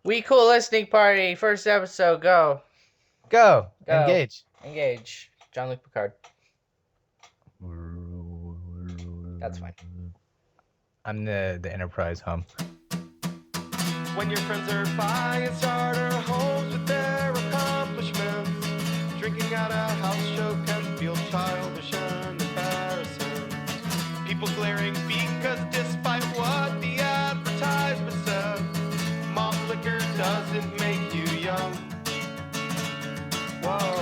We Cool Listening Party, first episode, go. Go. Go. Engage. Engage. Jean-Luc Picard. That's fine. I'm the Enterprise hum. When your friends are buying starter homes with their accomplishments, drinking at a house show can feel childish and embarrassing. People glaring because despite what the advertisement said, malt liquor doesn't make you young. Whoa.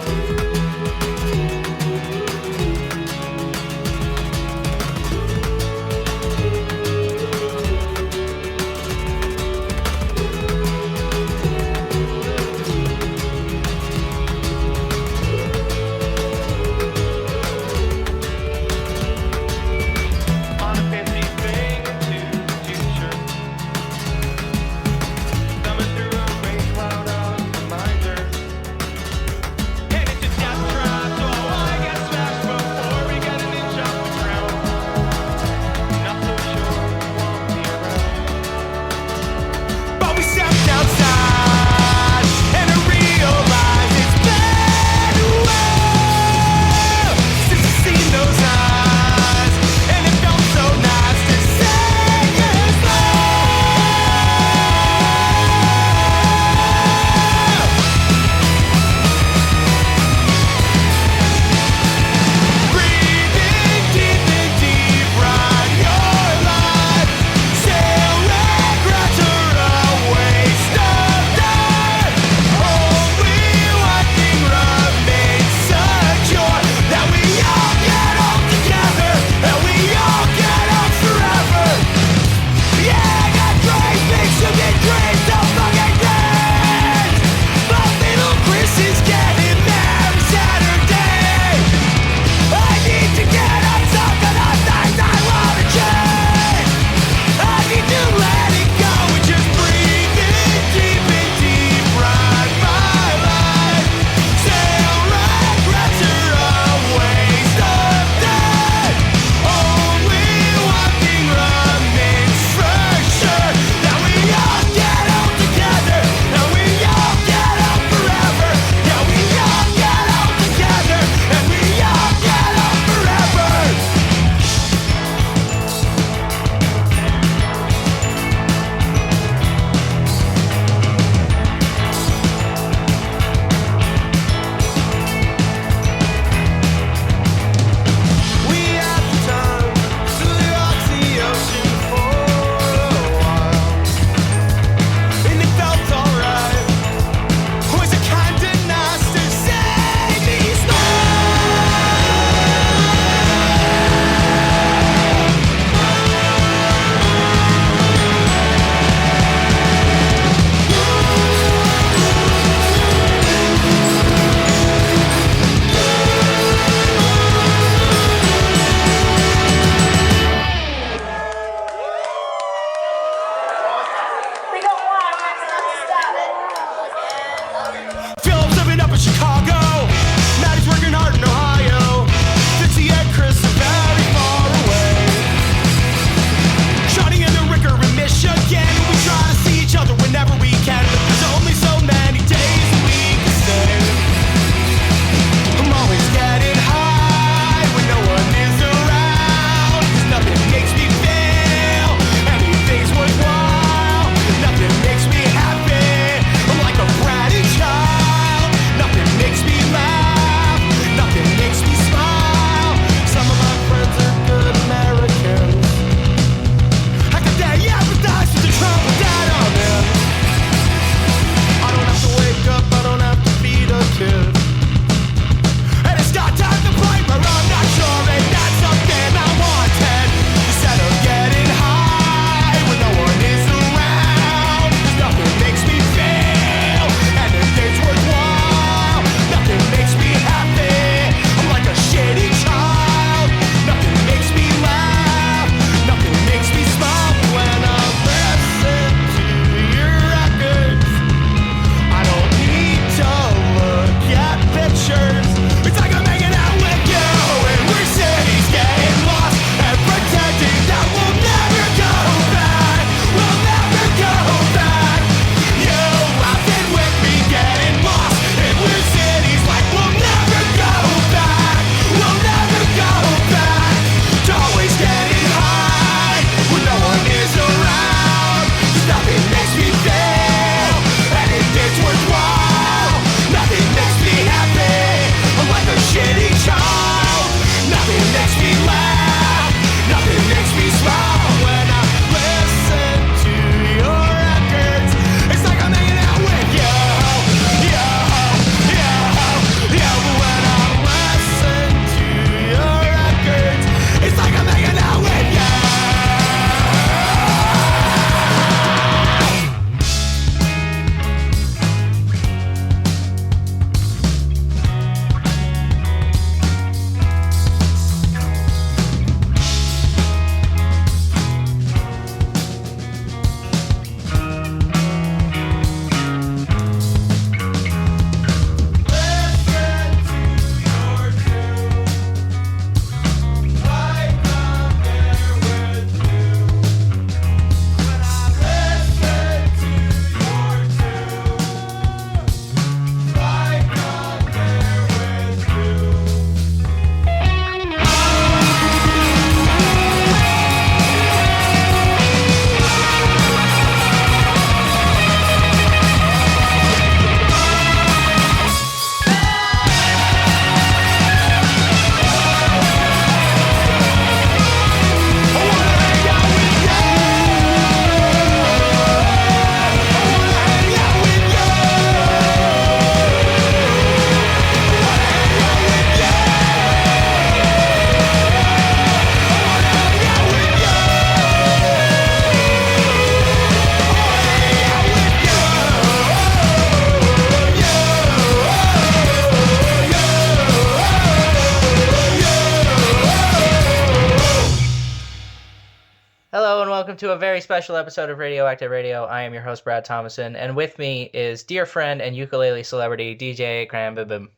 welcome to a very special episode of Radioactive Radio. I am your host, Brad Thomason, and with me is dear friend and ukulele celebrity, DJ Crambibim.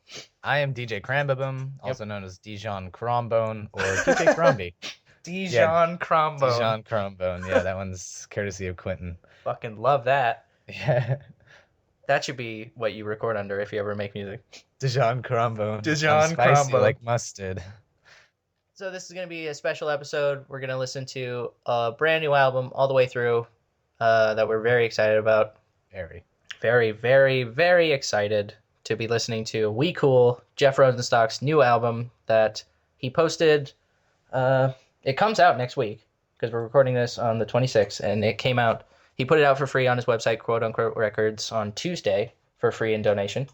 I am DJ Crambibim, also known as Dijon Crombone or DJ Crombie. Dijon Crombone. Dijon Crombone, yeah, that one's courtesy of Quentin. Fucking love that. Yeah. That should be what you record under if you ever make music. Dijon Crombone. Dijon Spicy Crombone. like mustard. So this is going to be a special episode. We're going to listen to a brand new album all the way through that we're very excited about. Very. Very, very, very excited to be listening to We Cool, Jeff Rosenstock's new album that he posted. It comes out next week because we're recording this on the 26th, and it came out. He put it out for free on his website, Quote Unquote Records, on Tuesday for free and donation.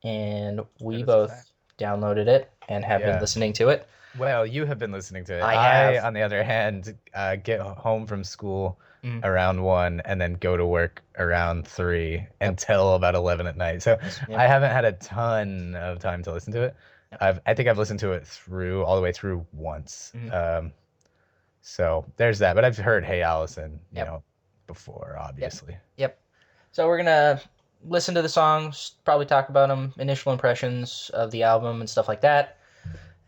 And we both downloaded it and have been listening to it. Well, you have been listening to it. I have. On the other hand, get home from school around 1 and then go to work around 3 until about 11 at night. So I haven't had a ton of time to listen to it. I think I've listened to it all the way through once. So there's that. But I've heard Hey Allison, you know, before, obviously. Yep. So we're going to listen to the songs, probably talk about them, initial impressions of the album and stuff like that.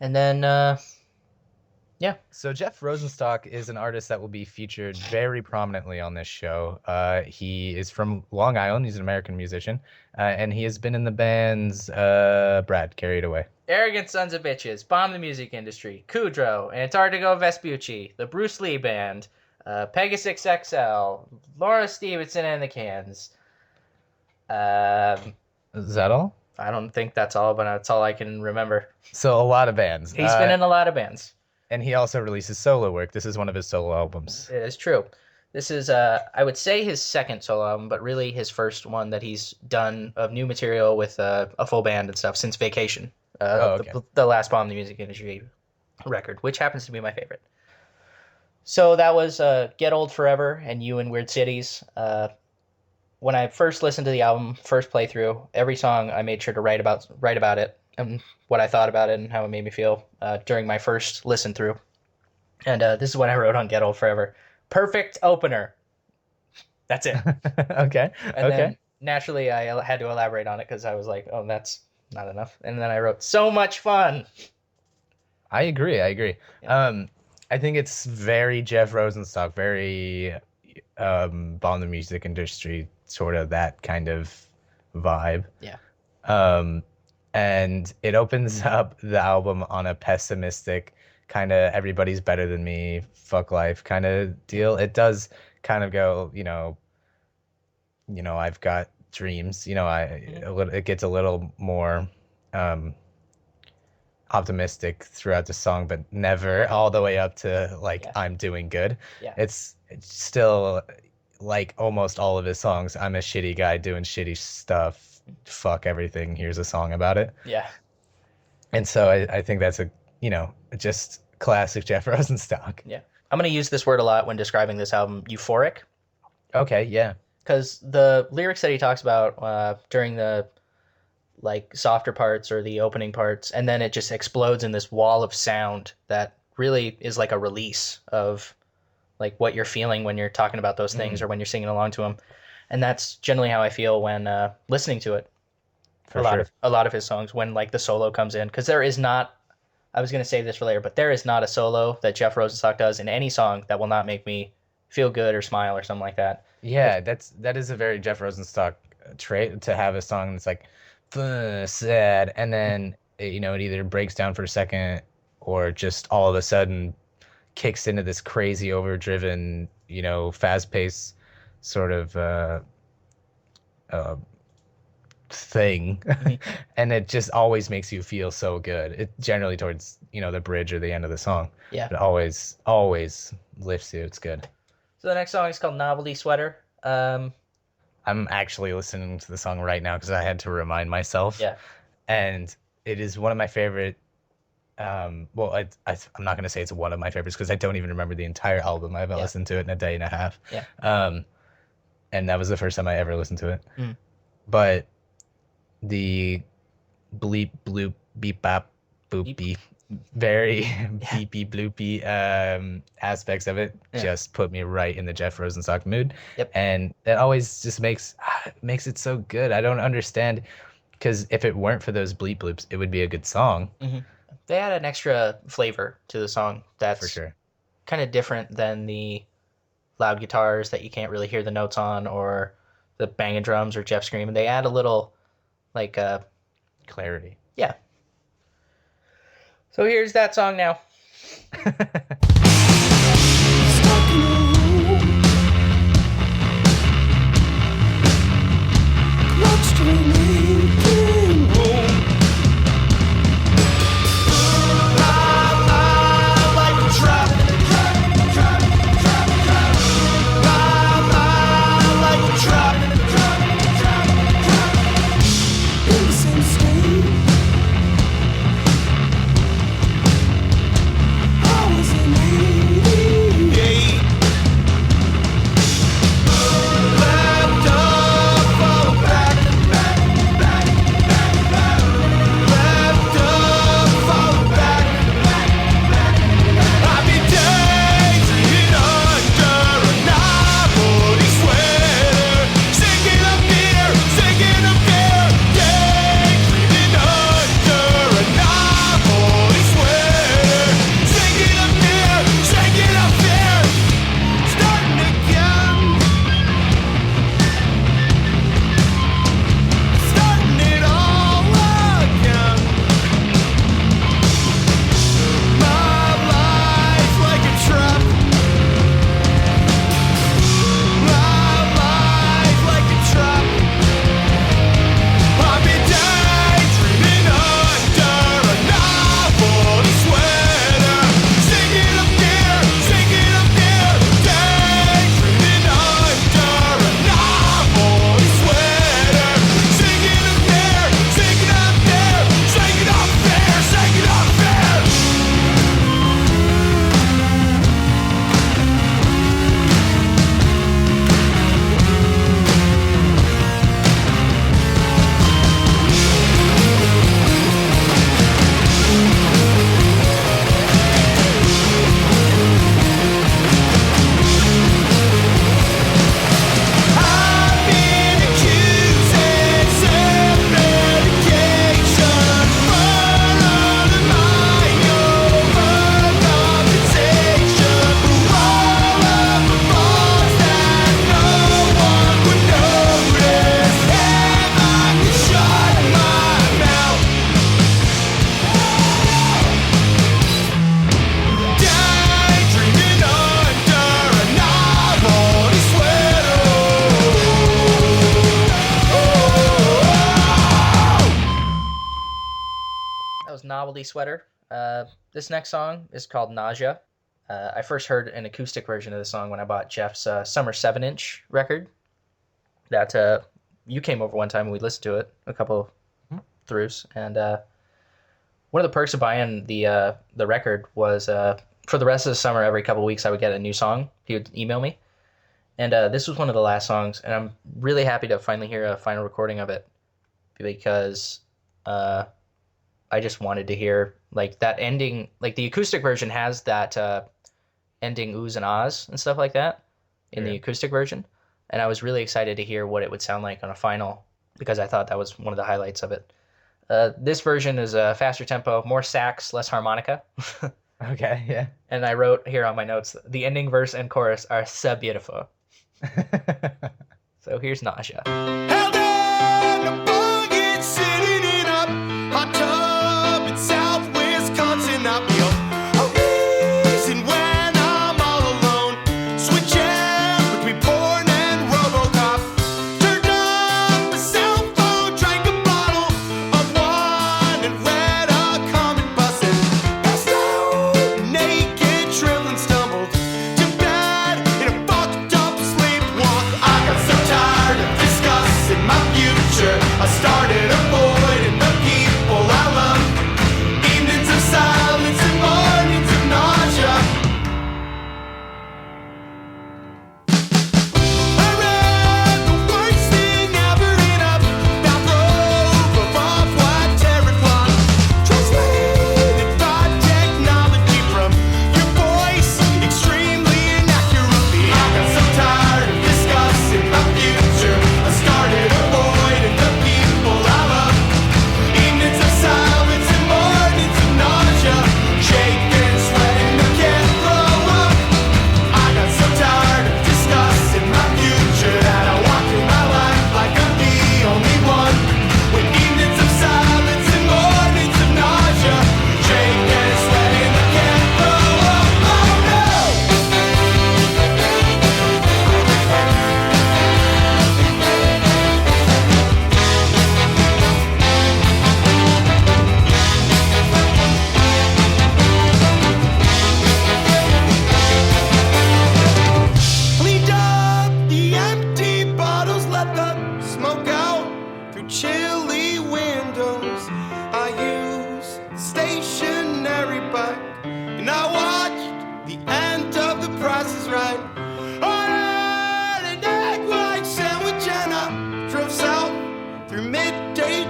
And then, So Jeff Rosenstock is an artist that will be featured very prominently on this show. He is from Long Island. He's an American musician. And he has been in the bands, Brad, carry it away. Arrogant Sons of Bitches, Bomb the Music Industry, Kudrow, Antarctigo Vespucci, the Bruce Lee Band, Pegasus XL, Laura Stevenson and the Cans. Is that all? I don't think that's all, but that's all I can remember. So a lot of bands. He's been in a lot of bands. And he also releases solo work. This is one of his solo albums. It is true. This is, I would say, his second solo album, but really his first one that he's done of new material with a full band and stuff since Vacation. The last Bomb the Music Industry record, which happens to be my favorite. So that was Get Old Forever and You in Weird Cities. When I first listened to the album, first playthrough, every song I made sure to write about it and what I thought about it and how it made me feel during my first listen through. And this is what I wrote on Get Old Forever. Perfect opener. That's it. Okay. And then naturally I had to elaborate on it because I was like, oh, that's not enough. And then I wrote, so much fun. I agree. Yeah. I think it's very Jeff Rosenstock, very Bomb the Music Industry, sort of that kind of vibe. Yeah. And it opens up the album on a pessimistic kind of everybody's better than me, fuck life kind of deal. It does kind of go, I've got dreams, it gets a little more optimistic throughout the song, but never all the way up to I'm doing good. Yeah. It's still like almost all of his songs. I'm a shitty guy doing shitty stuff. Fuck everything. Here's a song about it. Yeah. And so I think that's just classic Jeff Rosenstock. Yeah. I'm going to use this word a lot when describing this album, euphoric. Okay, yeah. Because the lyrics that he talks about during the softer parts or the opening parts, and then it just explodes in this wall of sound that really is like a release of what you're feeling when you're talking about those things or when you're singing along to them. And that's generally how I feel when listening to it. A lot of his songs when the solo comes in, because there is not, I was going to save this for later, but there is not a solo that Jeff Rosenstock does in any song that will not make me feel good or smile or something like that. Yeah, that is a very Jeff Rosenstock trait, to have a song that's sad, and then it either breaks down for a second or just all of a sudden kicks into this crazy overdriven, fast-paced sort of thing. And it just always makes you feel so good. It generally towards the bridge or the end of the song. Yeah, it always lifts you. It's good. So the next song is called Novelty Sweater. I'm actually listening to the song right now because I had to remind myself. Yeah. And it is one of my favorite. I'm not going to say it's one of my favorites because I don't even remember the entire album. I haven't listened to it in a day and a half. Yeah. And that was the first time I ever listened to it. But the bleep, bloop, beep, bop, boop, beep, very beepy bloopy aspects of it just put me right in the Jeff Rosenstock mood. Yep. And it always just makes it so good. I don't understand, because if it weren't for those bleep bloops, it would be a good song. Mm-hmm. They add an extra flavor to the song that's for sure kind of different than the loud guitars that you can't really hear the notes on, or the banging drums or Jeff screaming. They add a little like clarity. Yeah. So here's that song now. Novelty Sweater. This next song is called Nausea. I first heard an acoustic version of the song when I bought Jeff's Summer 7-inch record. That you came over one time and we listened to it a couple throughs. And one of the perks of buying the record was for the rest of the summer, every couple of weeks, I would get a new song. He would email me. And this was one of the last songs, and I'm really happy to finally hear a final recording of it, because I just wanted to hear like that ending. Like the acoustic version has that ending oohs and ahs and stuff like that in the acoustic version, and I was really excited to hear what it would sound like on a final, because I thought that was one of the highlights of it. This version is a faster tempo, more sax, less harmonica. Okay, yeah. And I wrote here on my notes, the ending verse and chorus are so beautiful. So here's Nausea. Held on a buggy sitting in a hot tub in South Wisconsin. I feel a reason when I'm all alone, switching between porn and RoboCop. Turned up a cell phone, drank a bottle of wine, and read a comic bussin'. Passed out naked, trillin', stumbled to bed in a fucked up sleepwalk. I got so tired of discussing my future. I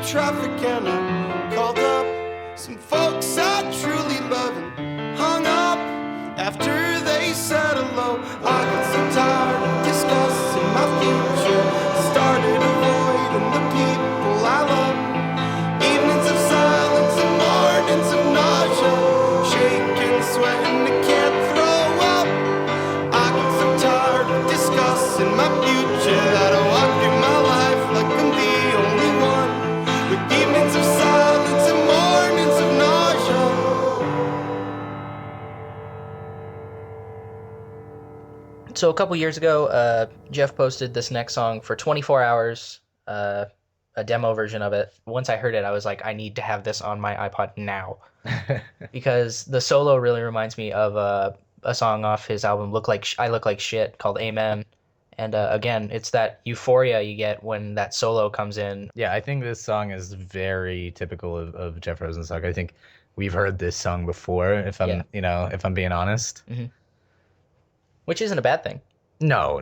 traffic and I called up some folks I truly love and hung up after they said hello. I got so tired of discussing my future, started avoiding the people I love. Evenings of silence and mornings of nausea, shaking, sweating, I can't throw up. I got so tired of discussing my future that I walk through my life like I'm the only one, with evenings of silence and mornings of nausea. So a couple years ago, Jeff posted this next song for 24 hours, a demo version of it. Once I heard it, I was like, I need to have this on my iPod now. Because the solo really reminds me of a song off his album I Look Like Shit called Amen. And again, it's that euphoria you get when that solo comes in. Yeah, I think this song is very typical of Jeff Rosenstock. I think we've heard this song before, if I'm being honest. Mm-hmm. Which isn't a bad thing. No.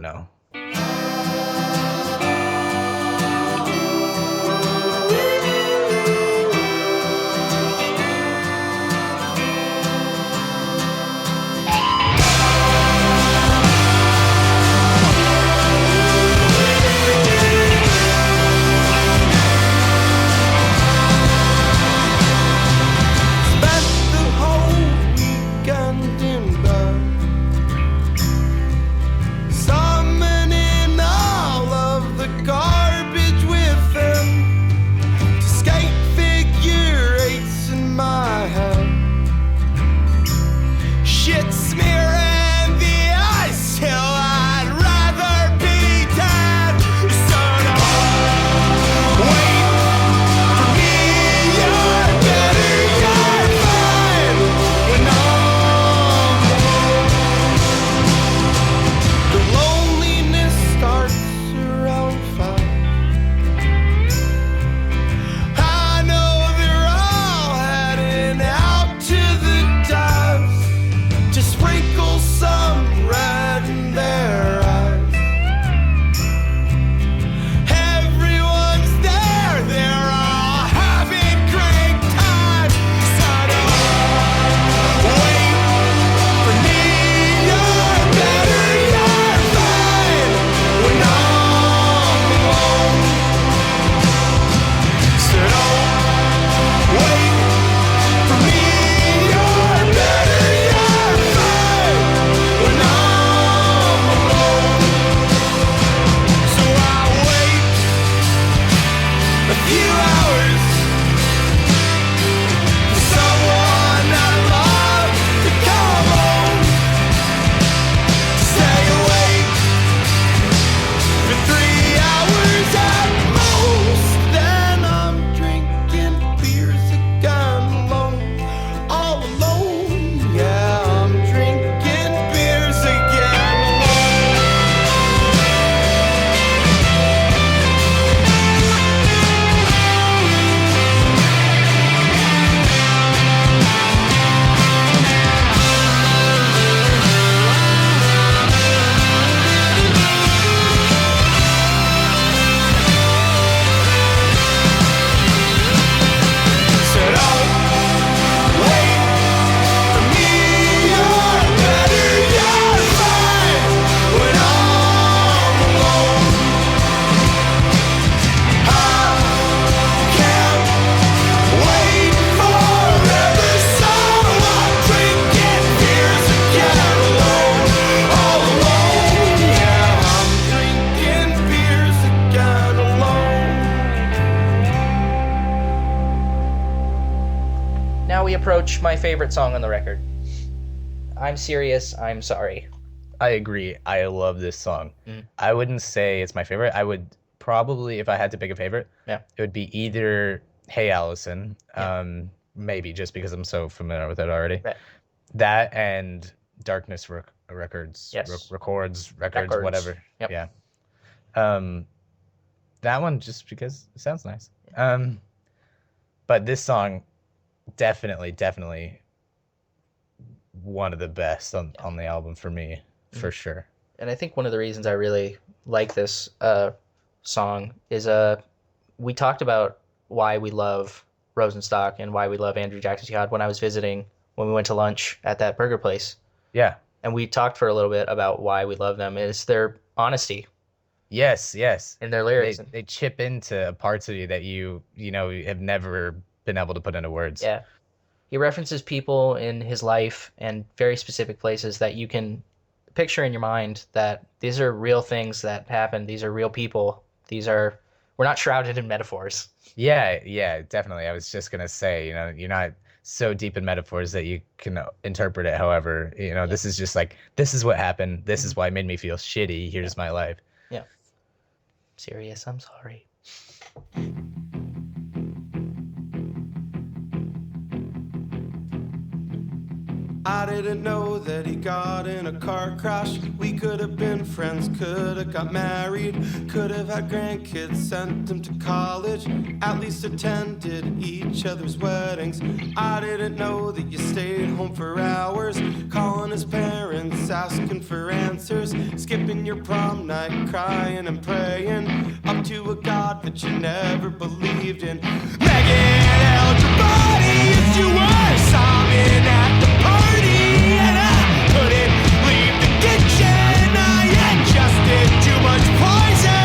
approach my favorite song on the record. I'm Serious, I'm Sorry. I agree. I love this song. I wouldn't say it's my favorite. I would probably, if I had to pick a favorite, it would be either Hey Allison, maybe just because I'm so familiar with it already. Right. That and Darkness Records, Records, whatever. Yep. Yeah. That one just because it sounds nice. But this song, definitely one of the best on the album for me, for sure. And I think one of the reasons I really like this song is we talked about why we love Rosenstock and why we love Andrew Jackson when I was visiting when we went to lunch at that burger place. Yeah. And we talked for a little bit about why we love them. Is their honesty. Yes. In their lyrics. They chip into parts of you that you have never been able to put into words. Yeah. He references people in his life and very specific places that you can picture in your mind that these are real things that happen. These are real people. We're not shrouded in metaphors. Yeah, definitely. I was just going to say, you're not so deep in metaphors that you can interpret it however. This is just like, this is what happened. This is why it made me feel shitty. Here's my life. Yeah. Serious, I'm sorry. I didn't know that he got in a car crash. We could have been friends, could have got married, could have had grandkids, sent them to college, at least attended each other's weddings. I didn't know that you stayed home for hours, calling his parents, asking for answers, skipping your prom night, crying and praying, up to a God that you never believed in. Megan held your body as you were sobbing at the party. And I couldn't leave the kitchen. I ingested too much poison.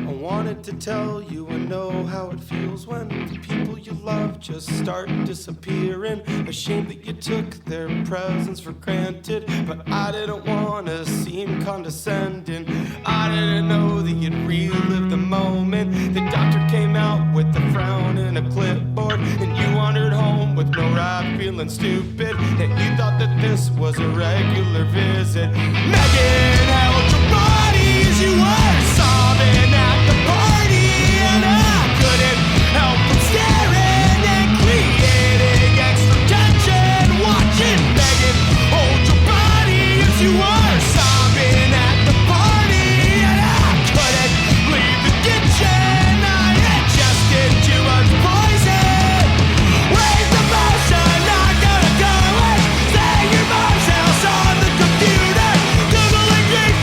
I wanted to tell you I know how it feels when the people you love just start disappearing. A shame that you took their presence for granted, but I didn't want to seem condescending. I didn't know that you'd relive the moment the doctor came out with a frown and a clipboard, and you wandered home with no rap, feeling stupid, and you thought that this was a regular visit. Megan held your body as you were sobbing at the party, and I couldn't help from staring and creating extra tension, watching Megan hold your body as you were sobbing at the party, and I couldn't leave the kitchen. I ingested too much poison. Raise the motion, not gonna go and stay your mom's house on the computer, googling Greek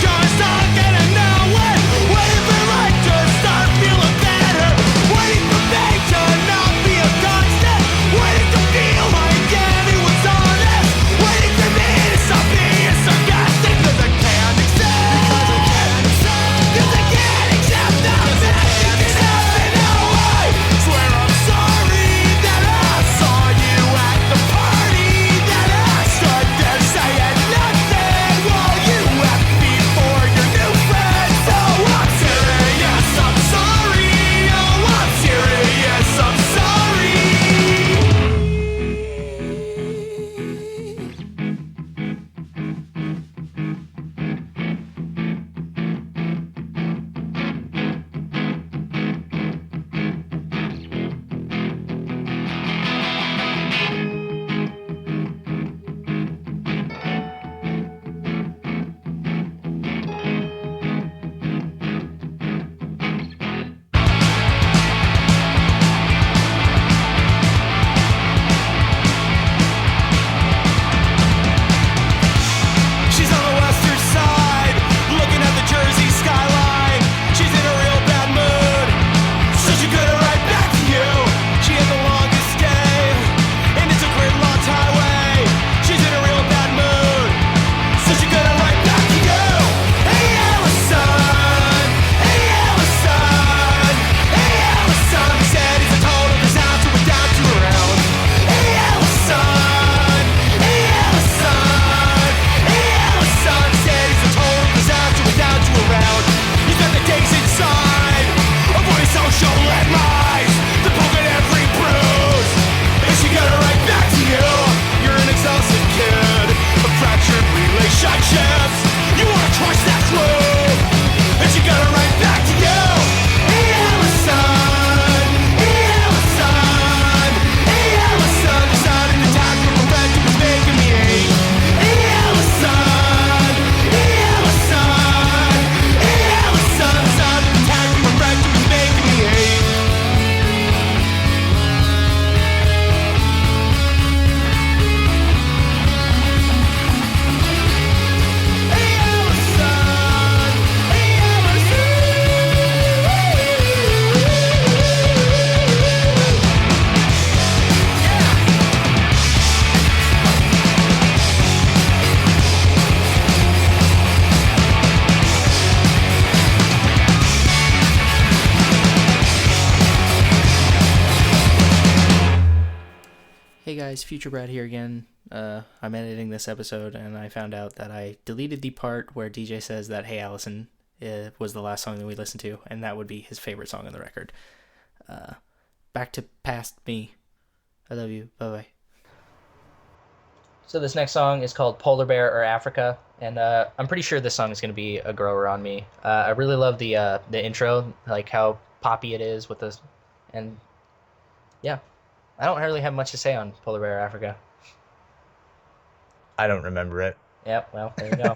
guys, Future Brad here again. I'm editing this episode, and I found out that I deleted the part where DJ says that "Hey Allison" was the last song that we listened to, and that would be his favorite song on the record. Back to past me. I love you. Bye-bye. So this next song is called Polar Bear or Africa, and I'm pretty sure this song is going to be a grower on me. I really love the intro, like how poppy it is with this, and yeah. I don't really have much to say on Polar Bear Africa. I don't remember it. Yep, well, there you go.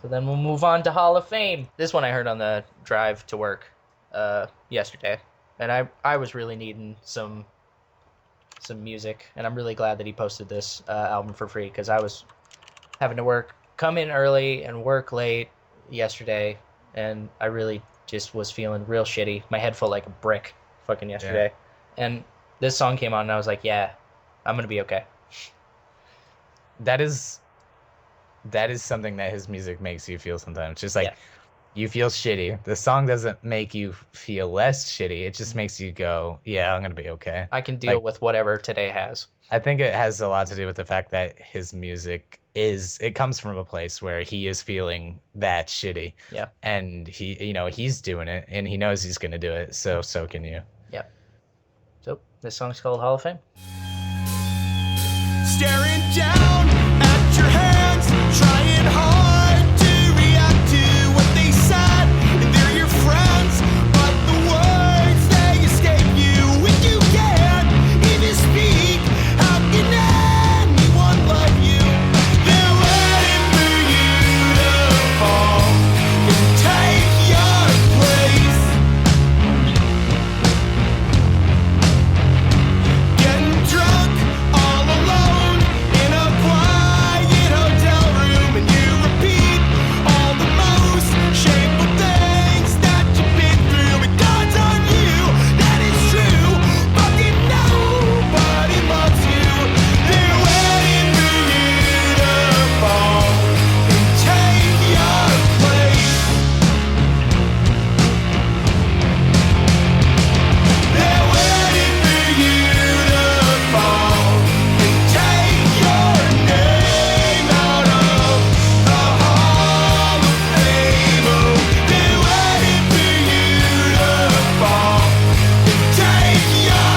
Then we'll move on to Hall of Fame. This one I heard on the drive to work yesterday, and I was really needing some music, and I'm really glad that he posted this album for free, because I was having to come in early and work late yesterday, and I really just was feeling real shitty. My head felt like a brick fucking yesterday, and this song came on, and I was like, yeah, I'm gonna be okay. That is something that his music makes you feel sometimes. Just like you feel shitty. The song doesn't make you feel less shitty. It just makes you go, yeah, I'm gonna be okay. I can deal with whatever today has. I think it has a lot to do with the fact that his music it comes from a place where he is feeling that shitty. Yeah. And he's doing it and he knows he's gonna do it. So can you. Yep. So this song's called Hall of Fame. Staring down at your hands, trying hard to react to what they said, and they're your friends, but the words they escape you when you can't even speak. How can anyone love you? They're waiting for you to fall and take your place. Getting drunk all alone in a quiet hotel room, and you repeat all the most shameful things that you've been through. It dawns on you that it's true. Fucking nobody loves you. They're waiting for you to fall and take your place. They're waiting for you to fall and take your name out of the Hall of Fame. Oh, they're waiting for you to fall and take your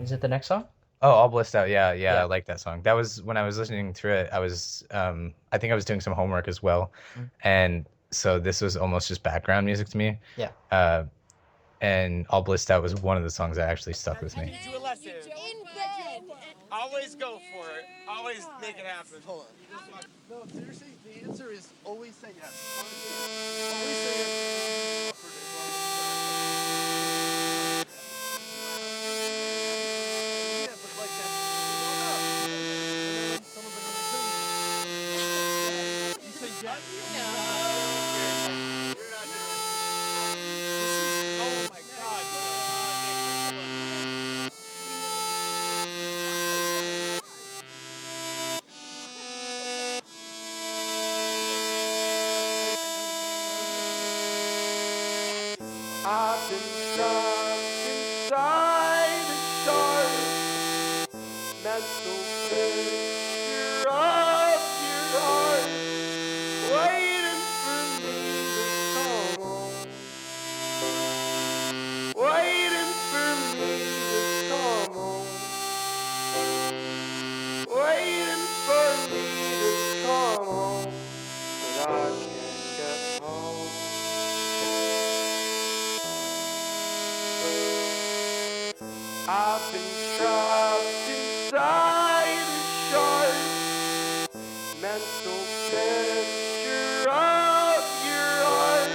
Is it the next song? Oh, All Blissed Out. Yeah, I like that song. That was when I was listening through it. I was, I think I was doing some homework as well, and so this was almost just background music to me. Yeah. And All Blissed Out was one of the songs that actually stuck with me. Do a lesson. In bed. Always go for it. Always make it happen. Hold on. No, seriously, the answer is always say yes. Always say yes. Yeah, but like that. And then someone's like, you say yes? Oh my God. I've been trapped inside a sharp mental picture of your heart, waiting for me to come home, waiting for me to come home, waiting for me to come home, but I can't get home. I've been trapped inside a sharp mental picture of your heart,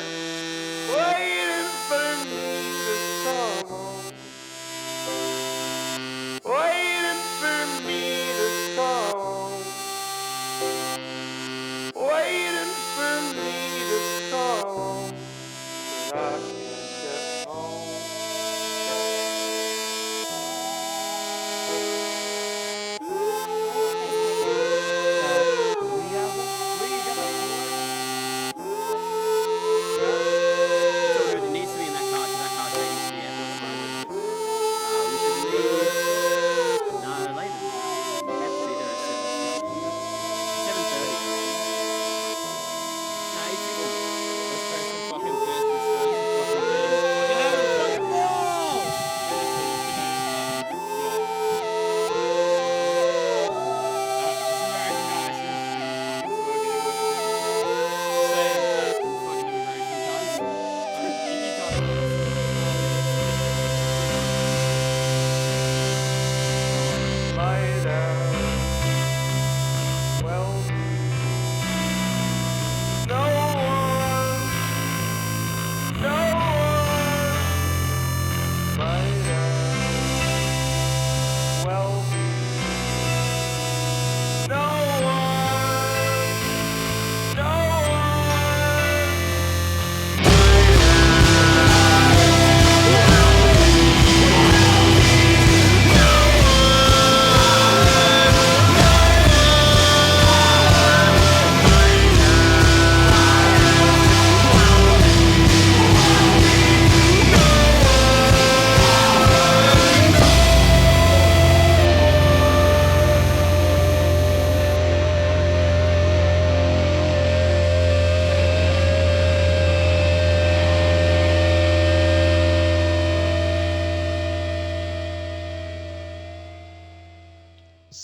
waiting for me to come home, waiting for me to come home, waiting for me to come home, but I can't get home.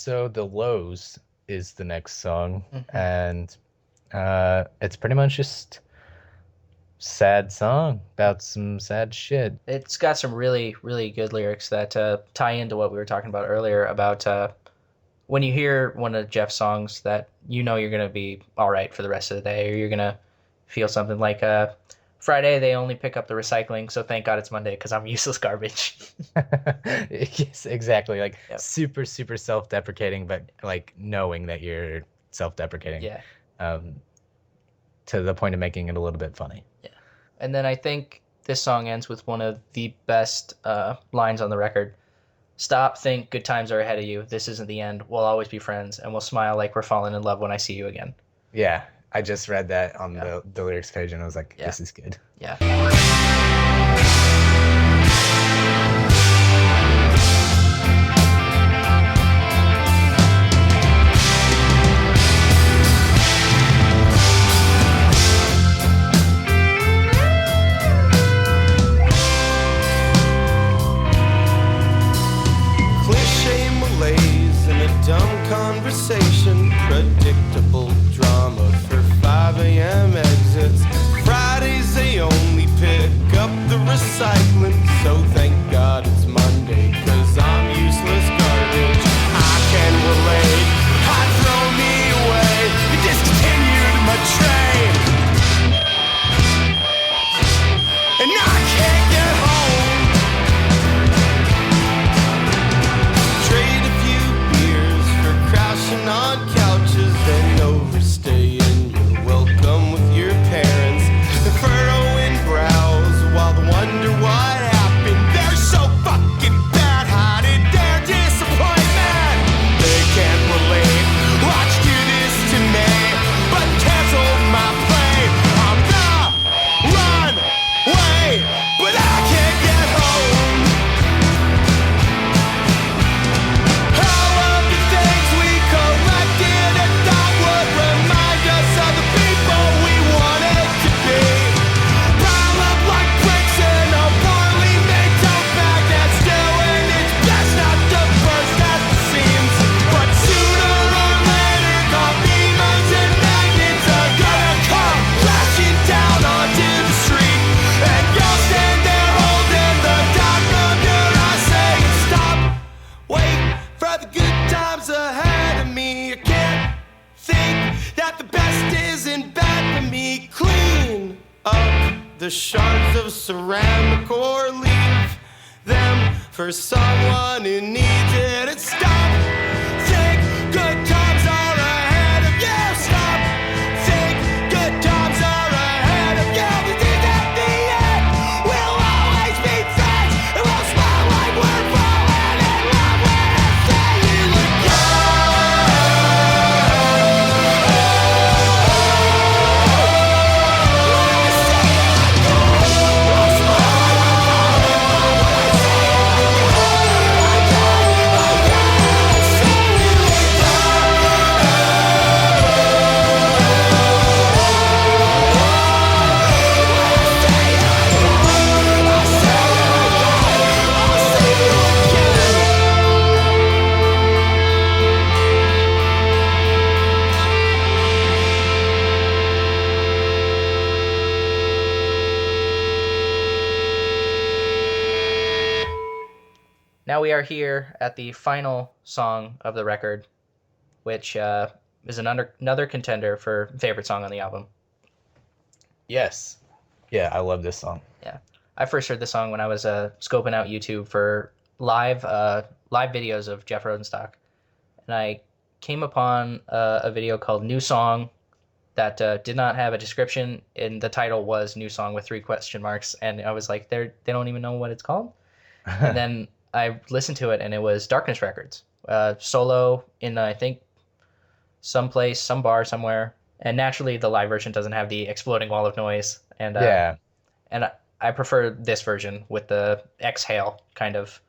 so The Lows is the next song, and it's pretty much just sad song about some sad shit. It's got some really, really good lyrics that tie into what we were talking about earlier about when you hear one of Jeff's songs that you know you're going to be all right for the rest of the day, or you're going to feel something like Friday, they only pick up the recycling, so thank God it's Monday because I'm useless garbage. Yes, exactly. Like super, super self-deprecating, but like knowing that you're self-deprecating. Yeah. To the point of making it a little bit funny. Yeah. And then I think this song ends with one of the best lines on the record. Stop, think, good times are ahead of you. This isn't the end. We'll always be friends, and we'll smile like we're falling in love when I see you again. Yeah, I just read that on the lyrics page, and I was like, this is good. Yeah. Conversation, predictable drama for 5 a.m. exits. Fridays they only pick up the recycling, so thank God it's Monday, cause I'm useless garbage. I can relate, I throw me away, you discontinued my train, and I can't get home. Trade a few beers for crashing on couches, then overstaying your welcome with your parents, the furrowing brows while they wonder what happened. They're so fucking bad, hiding their disappointment. They can't relate, watch do this to me, but cancel my play. I'm the runway, but I can't get home. All of the things we collected and thought would remind us of the people we wanted to be pile up like bricks in a poorly made tote bag that's doing its best not to burst at the seams. But sooner or later, demons and magnets are gonna come crashing down onto the street, and you'll stand there holding the dark under us saying, stop, wait for the good times ahead of me. I can't think that the best isn't bad for me. Clean up the shards of ceramic or leave them for someone who needs it. And stop, think good times are ahead of you. Stop, think good times are ahead of you. Because at the end, we'll always be friends, and we'll smile like we're falling in love when I say you again. Now we are here at the final song of the record, which is another contender for favorite song on the album. Yes. Yeah, I love this song. Yeah, I first heard this song when I was scoping out YouTube for live videos of Jeff Rosenstock, and I came upon a video called "New Song" that did not have a description, and the title was "New Song" with 3 question marks, and I was like, they don't even know what it's called, and then I listened to it, and it was Darkness Records, solo in I think some bar somewhere, and naturally the live version doesn't have the exploding wall of noise, and and I prefer this version with the exhale kind of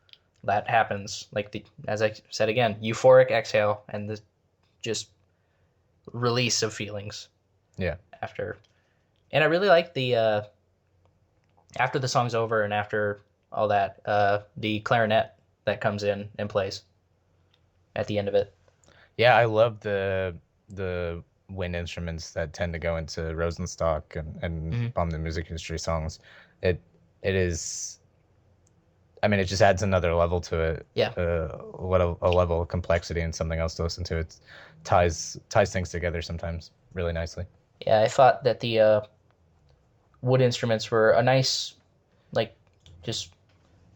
that happens, like as I said again, euphoric exhale and the just release of feelings. Yeah. After, and I really like the after the song's over and after all that, the clarinet that comes in and plays at the end of it. Yeah, I love the wind instruments that tend to go into Rosenstock and Bomb the Music Industry songs. It is, I mean, it just adds another level to it. Yeah. What a level of complexity and something else to listen to. It ties things together sometimes really nicely. Yeah, I thought that the wood instruments were a nice, like, just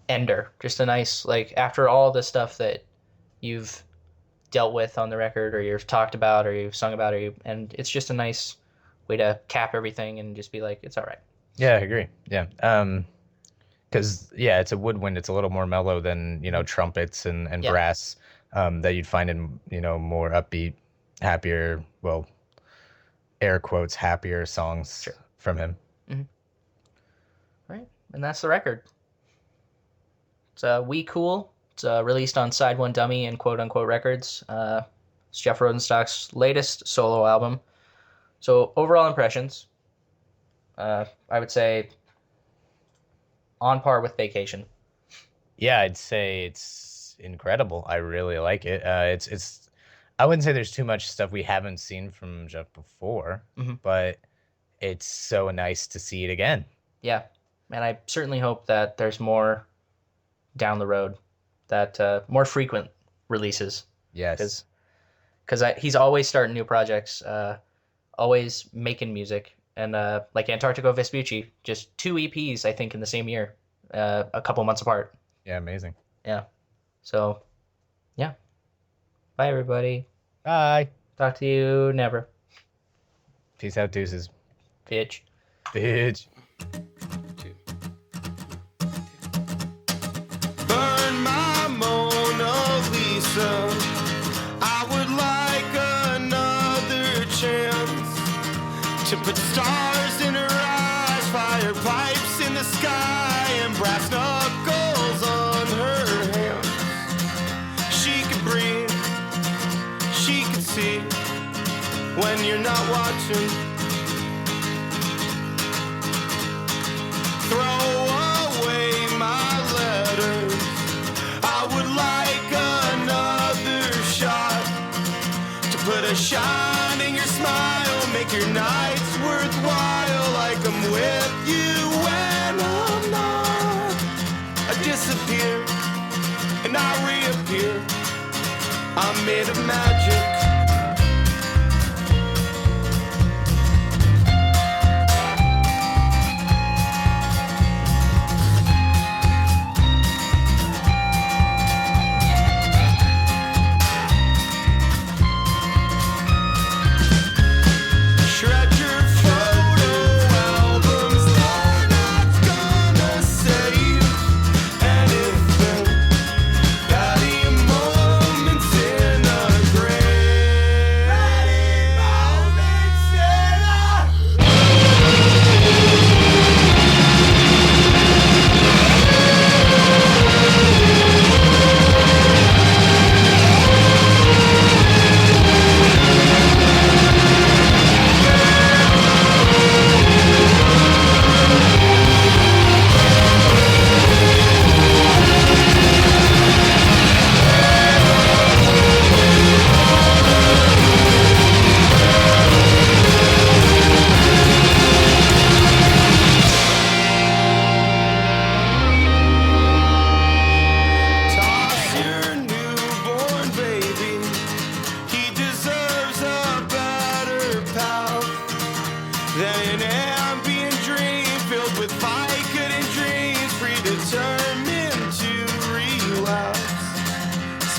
ender. Just a nice, like, after all the stuff that you've dealt with on the record, or you've talked about, or you've sung about, and it's just a nice way to cap everything and just be like, it's all right. Yeah, I agree. Yeah. Because, it's a woodwind. It's a little more mellow than, trumpets and brass that you'd find in, more upbeat, happier, well, air quotes, happier songs from him. Mm-hmm. Right. And that's the record. It's We Cool. It's released on Side One Dummy and Quote Unquote Records. It's Jeff Rosenstock's latest solo album. So overall impressions, I would say on par with Vacation. Yeah, I'd say it's incredible. I really like it. It's I wouldn't say there's too much stuff we haven't seen from Jeff before, but it's so nice to see it again. Yeah, and I certainly hope that there's more down the road, that more frequent releases. Yes. Because he's always starting new projects, always making music. And like Antarctigo Vespucci, just 2 EPs, I think, in the same year, a couple months apart. Yeah, amazing. Yeah. So, yeah. Bye, everybody. Bye. Talk to you never. Peace out, deuces. Bitch. Bitch. Burn my Mona Lisa. I would like another chance to put stars in her eyes, fire pipes in the sky, and brass knuckles on her hands. She could breathe, she could see when you're not watching. Throw away my letters. I would like another shot to put a shine in your smile, make your nights worthwhile, like I'm with you when I'm not. I disappear and I reappear. I'm made of magic.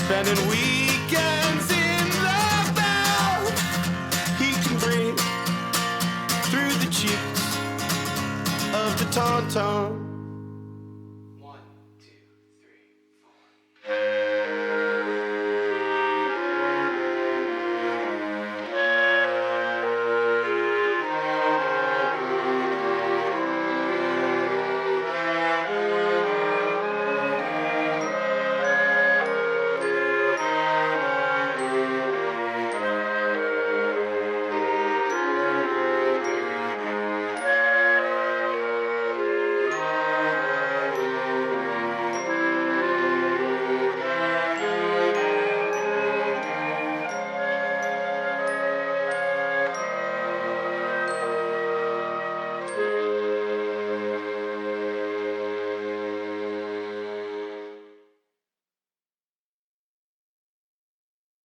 Spending weekends in the bell. He can breathe through the cheeks of the tauntaun.